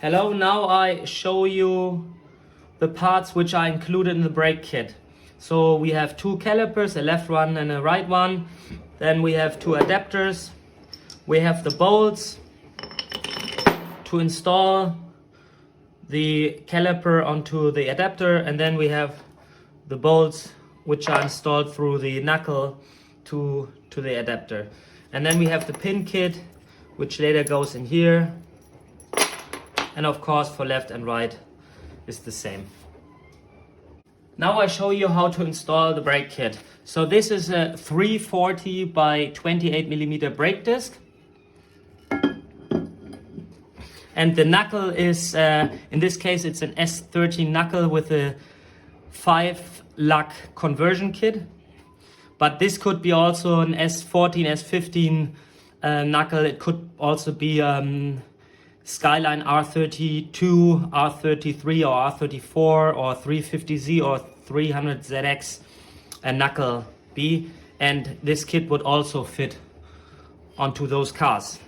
Hello, now I show you the parts which are included in the brake kit. So we have two calipers, a left one and a right one. Then we have two adapters. We have the bolts to install the caliper onto the adapter, and then we have the bolts which are installed through the knuckle to the adapter. And then we have the pin kit which later goes in here. And of course for left and right is the same. Now I show you how to install the brake kit. So this is a 340 by 28mm brake disc. And the knuckle is, in this case it's an S13 knuckle with a 5 luck conversion kit. But this could be also an S14, S15 knuckle. It could also be Skyline R32, R33 or R34 or 350Z or 300ZX knuckle B, and this kit would also fit onto those cars.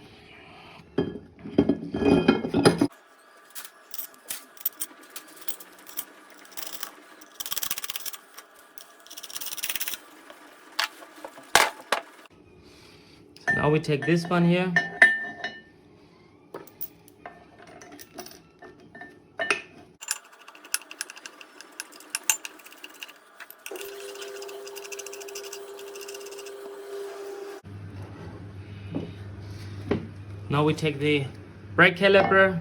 So now we take this one here. Now we take the brake caliper,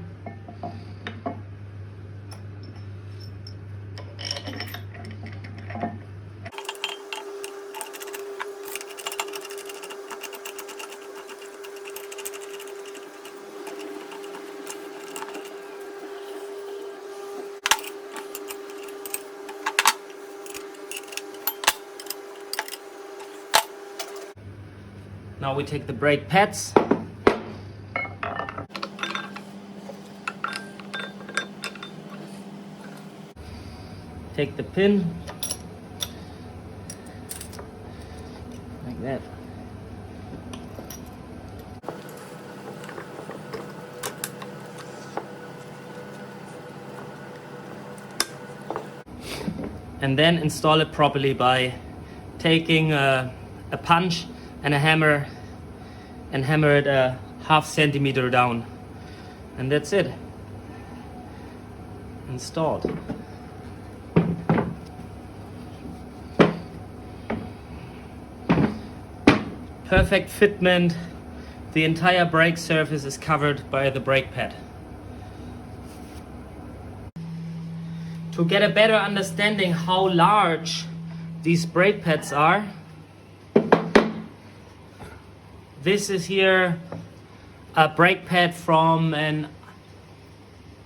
now we take the brake pads. Take the pin, like that. And then install it properly by taking a punch and a hammer and hammer it a ½ centimeter down. And that's it. Installed. Perfect fitment. The entire brake surface is covered by the brake pad. To get a better understanding how large these brake pads are, this is here a brake pad from a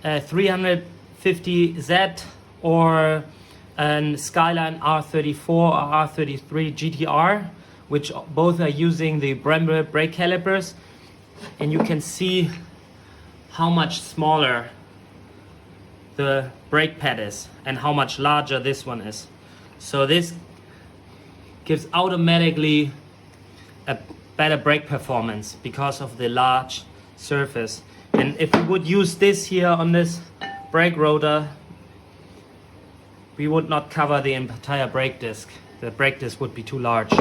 350Z or a Skyline R34 or R33 GTR, which both are using the Brembo brake calipers, and you can see how much smaller the brake pad is and how much larger this one is. So this gives automatically a better brake performance because of the large surface. And if we would use this here on this brake rotor, we would not cover the entire brake disc. The brake disc would be too large.